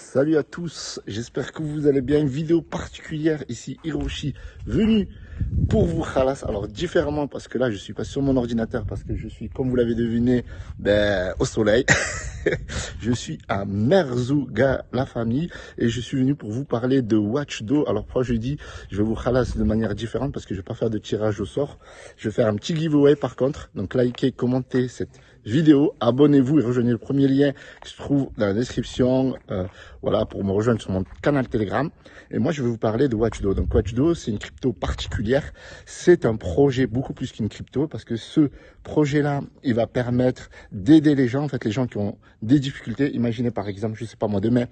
Salut à tous, j'espère que vous allez bien. Une vidéo particulière ici, Hiroshi, venu pour vous khalas. Alors différemment parce que là je suis pas sur mon ordinateur parce que je suis, comme vous l'avez deviné, au soleil. Je suis à Merzouga, la famille, et je suis venu pour vous parler de Watch Dogs. Alors pourquoi je dis je vais vous khalas de manière différente, parce que je vais pas faire de tirage au sort. Je vais faire un petit giveaway par contre. Donc likez, commentez cette vidéo, abonnez-vous et rejoignez le premier lien qui se trouve dans la description. Voilà, pour me rejoindre sur mon canal Telegram. Et moi je vais vous parler de Watch Dogs. Donc Watch Dogs, c'est une crypto particulière. C'est un projet beaucoup plus qu'une crypto, parce que ce projet-là, il va permettre d'aider les gens, en fait les gens qui ont des difficultés. Imaginez par exemple, je sais pas moi, demain,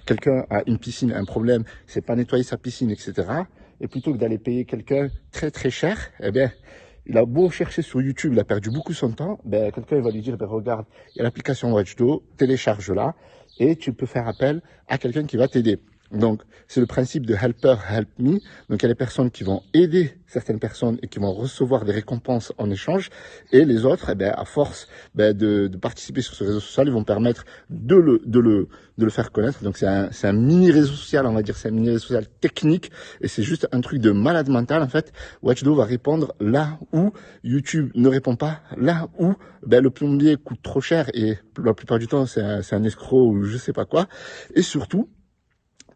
quelqu'un a une piscine, un problème, c'est pas nettoyer sa piscine, etc. Et plutôt que d'aller payer quelqu'un très très cher, il a beau chercher sur YouTube, il a perdu beaucoup son temps, quelqu'un va lui dire, regarde, il y a l'application Watch Dogs, télécharge-la, et tu peux faire appel à quelqu'un qui va t'aider. Donc, c'est le principe de helper, help me. Donc, il y a les personnes qui vont aider certaines personnes et qui vont recevoir des récompenses en échange. Et les autres, à force de participer sur ce réseau social, ils vont permettre de le faire connaître. Donc, c'est un mini réseau social, on va dire, c'est un mini réseau social technique. Et c'est juste un truc de malade mental. En fait, Watch Dogs va répondre là où YouTube ne répond pas, là où le plombier coûte trop cher et la plupart du temps, c'est un escroc ou je sais pas quoi. Et surtout,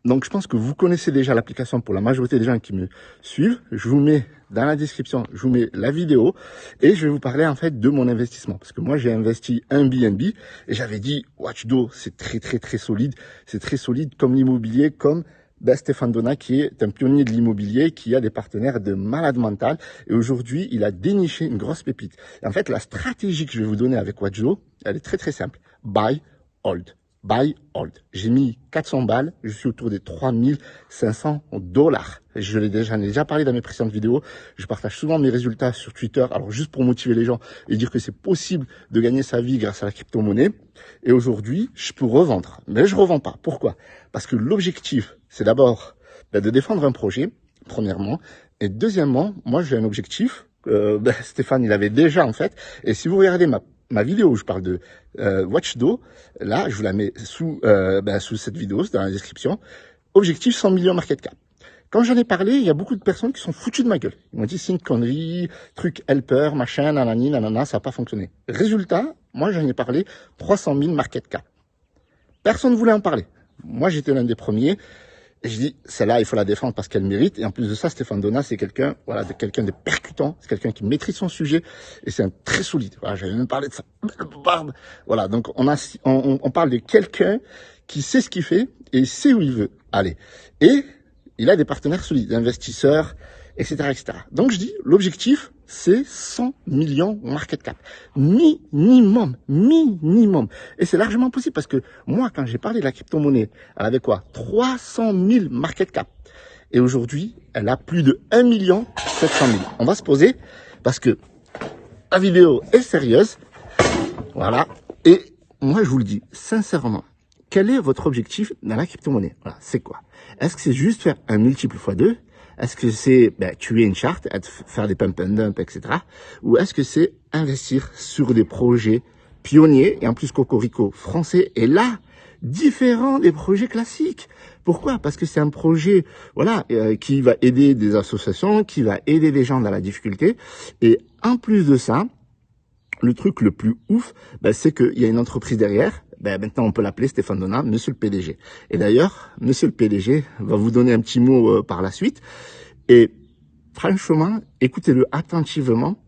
donc, je pense que vous connaissez déjà l'application pour la majorité des gens qui me suivent. Je vous mets dans la description, je vous mets la vidéo et je vais vous parler en fait de mon investissement. Parce que moi, j'ai investi un BNB et j'avais dit, Watch Dogs, c'est très, très, très solide. C'est très solide comme l'immobilier, comme Stéphane Donat, qui est un pionnier de l'immobilier, qui a des partenaires de malade mental. Et aujourd'hui, il a déniché une grosse pépite. Et en fait, la stratégie que je vais vous donner avec Watch Dogs, elle est très, très simple. Buy, hold. Buy, hold. J'ai mis 400 balles, je suis autour des 3500 $. J'en ai déjà parlé dans mes précédentes vidéos. Je partage souvent mes résultats sur Twitter, alors juste pour motiver les gens et dire que c'est possible de gagner sa vie grâce à la crypto-monnaie. Et aujourd'hui, je peux revendre. Mais je revends pas. Pourquoi? Parce que l'objectif, c'est d'abord de défendre un projet, premièrement. Et deuxièmement, moi j'ai un objectif. Stéphane, il avait déjà en fait. Et si vous regardez ma vidéo où je parle de Watch Dogs, là, je vous la mets sous cette vidéo, c'est dans la description. Objectif 100 millions market cap. Quand j'en ai parlé, il y a beaucoup de personnes qui sont foutues de ma gueule. Ils m'ont dit, c'est une connerie, truc helper, machin, nanani, nanana, ça n'a pas fonctionné. Résultat, moi j'en ai parlé, 300 000 market cap. Personne ne voulait en parler. Moi, j'étais l'un des premiers. Et je dis, celle-là, il faut la défendre parce qu'elle mérite. Et en plus de ça, Stéphane Donat, c'est quelqu'un, de percutant. C'est quelqu'un qui maîtrise son sujet. Et c'est un très solide. Voilà, j'avais même parlé de sa barbe. Voilà. Donc, on parle de quelqu'un qui sait ce qu'il fait et il sait où il veut aller. Et il a des partenaires solides, des investisseurs, etc., etc. Donc, je dis, l'objectif, c'est 100 millions market cap. Minimum. Et c'est largement possible parce que moi, quand j'ai parlé de la crypto-monnaie, elle avait quoi? 300 000 market cap. Et aujourd'hui, elle a plus de 1 700 000. On va se poser parce que la vidéo est sérieuse. Voilà. Et moi, je vous le dis sincèrement. Quel est votre objectif dans la crypto-monnaie? Voilà, c'est quoi? Est-ce que c'est juste faire un multiple x2? Est-ce que c'est tuer une charte, faire des pump and dump, etc. Ou est-ce que c'est investir sur des projets pionniers et en plus cocorico français et là, différent des projets classiques? Pourquoi? Parce que c'est un projet qui va aider des associations, qui va aider des gens dans la difficulté. Et en plus de ça, le truc le plus ouf, c'est qu'il y a une entreprise derrière. Maintenant, on peut l'appeler Stéphane Donat, monsieur le PDG. Et d'ailleurs, monsieur le PDG va vous donner un petit mot par la suite. Et franchement, écoutez-le attentivement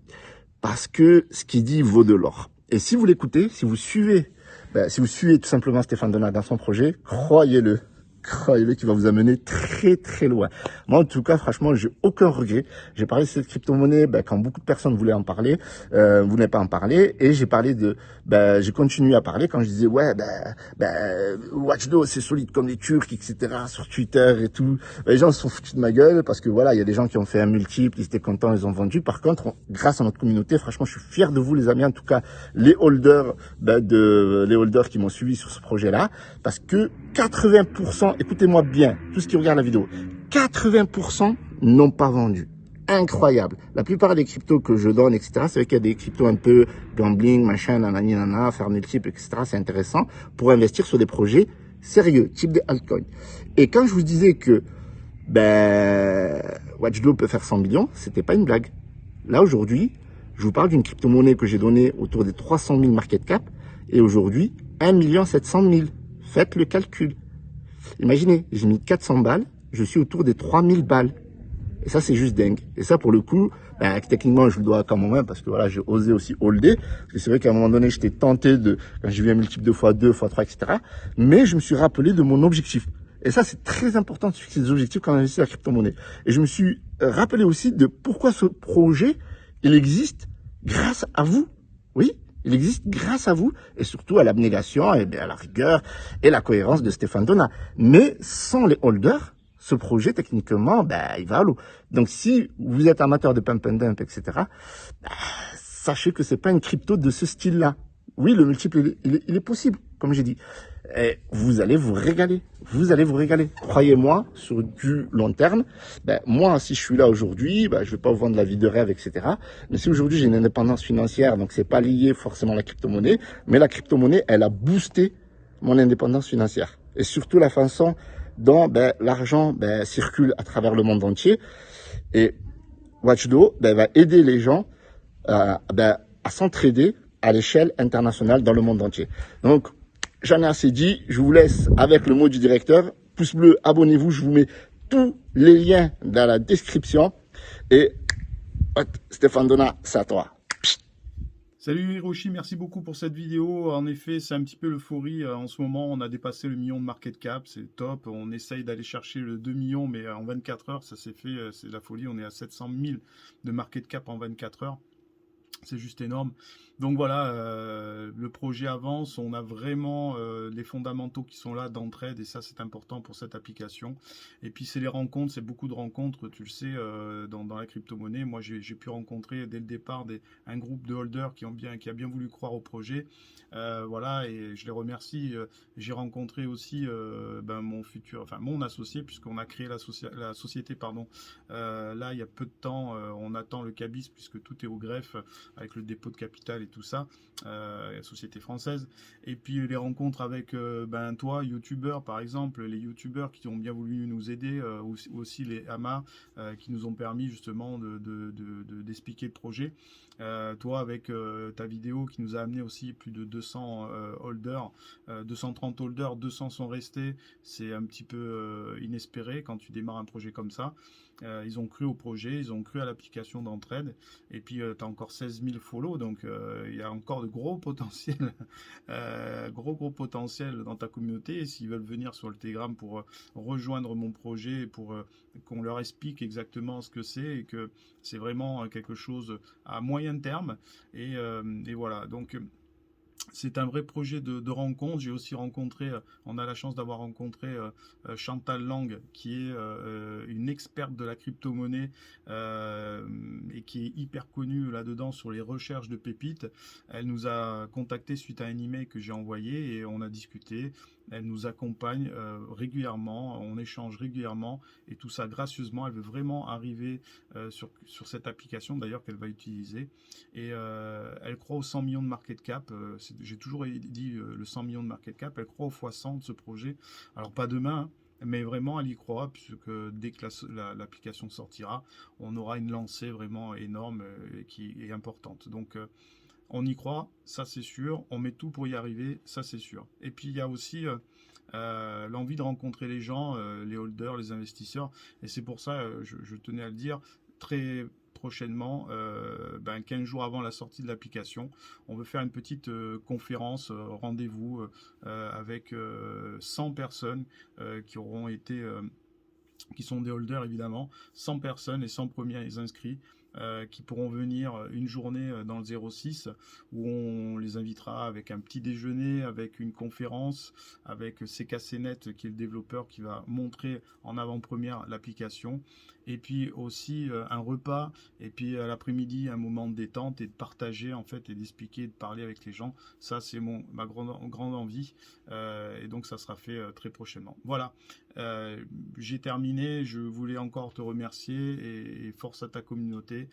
parce que ce qu'il dit vaut de l'or. Et si vous l'écoutez, si vous suivez tout simplement Stéphane Donat dans son projet, croyez-le qui va vous amener très très loin. Moi en tout cas, franchement, j'ai aucun regret. J'ai parlé de cette crypto-monnaie quand beaucoup de personnes voulaient en parler, voulaient pas en parler, et j'ai parlé j'ai continué à parler quand je disais Watch Dogs c'est solide comme les Turcs, etc. sur Twitter et tout. Les gens se sont foutus de ma gueule parce que il y a des gens qui ont fait un multiple, ils étaient contents, ils ont vendu. Par contre, grâce à notre communauté, franchement, je suis fier de vous les amis, en tout cas les holders qui m'ont suivi sur ce projet-là, parce que 80%, écoutez-moi bien, tous ceux qui regardent la vidéo, 80% n'ont pas vendu. Incroyable. La plupart des cryptos que je donne, etc., c'est vrai qu'il y a des cryptos un peu gambling, machin, nanani, nana, faire multiple, etc., c'est intéressant pour investir sur des projets sérieux, type de altcoin. Et quand je vous disais que ben, Watchdo peut faire 100 millions, c'était pas une blague. Là, aujourd'hui, je vous parle d'une crypto-monnaie que j'ai donnée autour des 300 000 market cap, et aujourd'hui, 1 700 000. Faites le calcul. Imaginez, j'ai mis 400 balles, je suis autour des 3000 balles. Et ça, c'est juste dingue. Et ça, pour le coup, ben, techniquement, je le dois quand même, parce que voilà, j'ai osé aussi holder. Parce que c'est vrai qu'à un moment donné, j'étais tenté de, quand j'ai vu un multiple de x2, x3, etc. Mais je me suis rappelé de mon objectif. Et ça, c'est très important de fixer des objectifs quand on investit la crypto-monnaie. Et je me suis rappelé aussi de pourquoi ce projet, il existe grâce à vous. Oui, il existe grâce à vous et surtout à l'abnégation et bien à la rigueur et la cohérence de Stéphane Donat. Mais sans les holders, ce projet, techniquement, ben, il va à l'eau. Donc, si vous êtes amateur de pump and dump, etc., ben, sachez que c'est pas une crypto de ce style-là. Oui, le multiple, il est possible, comme j'ai dit. Et vous allez vous régaler. Vous allez vous régaler. Croyez-moi, sur du long terme, ben, moi, si je suis là aujourd'hui, ben, je vais pas vous vendre la vie de rêve, etc. Mais si aujourd'hui j'ai une indépendance financière, donc c'est pas lié forcément à la crypto-monnaie, mais la crypto-monnaie, elle a boosté mon indépendance financière. Et surtout la façon dont ben, l'argent ben, circule à travers le monde entier. Et Watchdo ben, va aider les gens ben, à s'entraider à l'échelle internationale dans le monde entier. Donc, j'en ai assez dit. Je vous laisse avec le mot du directeur. Pouce bleu, abonnez-vous. Je vous mets tous les liens dans la description. Et Stéphane Donat, c'est à toi. Salut Hiroshi, merci beaucoup pour cette vidéo. En effet, c'est un petit peu l'euphorie. En ce moment, on a dépassé le million de market cap, c'est top. On essaye d'aller chercher le 2 millions, mais en 24 heures, ça s'est fait, c'est de la folie. On est à 700 000 de market cap en 24 heures. C'est juste énorme. Donc voilà, le projet avance, on a vraiment les fondamentaux qui sont là d'entraide et ça c'est important pour cette application. Et puis c'est les rencontres, c'est beaucoup de rencontres, tu le sais, dans la crypto-monnaie. Moi j'ai pu rencontrer dès le départ un groupe de holders qui a bien voulu croire au projet. Voilà, et je les remercie. J'ai rencontré aussi mon associé, puisqu'on a créé la société, pardon. Là il y a peu de temps, on attend le cabis puisque tout est au greffe avec le dépôt de capital et tout ça, la société française. Et puis les rencontres avec toi, youtubeurs par exemple, les youtubeurs qui ont bien voulu nous aider, aussi les AMA qui nous ont permis justement d'expliquer le projet. Toi avec ta vidéo qui nous a amené aussi plus de 200 holders, 230 holders, 200 sont restés. C'est un petit peu inespéré quand tu démarres un projet comme ça. Ils ont cru au projet, ils ont cru à l'application d'entraide, et puis tu as encore 16 000 follow, donc il y a encore de gros potentiel, gros potentiel dans ta communauté. Et s'ils veulent venir sur le Telegram pour rejoindre mon projet, pour qu'on leur explique exactement ce que c'est, et que c'est vraiment quelque chose à moyen terme, et voilà, donc c'est un vrai projet de rencontre. J'ai aussi rencontré, on a la chance d'avoir rencontré Chantal Lang, qui est une experte de la crypto-monnaie et qui est hyper connue là-dedans sur les recherches de pépites. Elle nous a contacté suite à un email que j'ai envoyé et on a discuté. Elle nous accompagne régulièrement, on échange régulièrement et tout ça gracieusement. Elle veut vraiment arriver sur cette application d'ailleurs qu'elle va utiliser. Et elle croit aux 100 millions de market cap. J'ai toujours dit le 100 millions de market cap. Elle croit au x100 de ce projet. Alors pas demain, hein, mais vraiment elle y croit, puisque dès que l'application sortira, on aura une lancée vraiment énorme qui est importante. Donc on y croit, ça c'est sûr. On met tout pour y arriver, ça c'est sûr. Et puis il y a aussi l'envie de rencontrer les gens, les holders, les investisseurs. Et c'est pour ça, je tenais à le dire, très prochainement, 15 jours avant la sortie de l'application, on veut faire une petite conférence, rendez-vous avec 100 personnes qui auront été... qui sont des holders évidemment, 100 personnes et 100 premiers inscrits qui pourront venir une journée dans le 06 où on les invitera avec un petit déjeuner, avec une conférence, avec CKCnet qui est le développeur qui va montrer en avant-première l'application, et puis aussi un repas, et puis à l'après-midi un moment de détente et de partager en fait et d'expliquer, de parler avec les gens. Ça c'est ma grande envie et donc ça sera fait très prochainement. Voilà, j'ai terminé. Je voulais encore te remercier et force à ta communauté.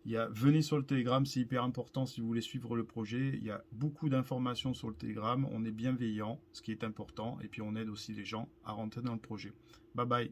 Venez sur le Telegram, c'est hyper important si vous voulez suivre le projet. Il y a beaucoup d'informations sur le Telegram. On est bienveillant, ce qui est important. Et puis on aide aussi les gens à rentrer dans le projet. Bye bye.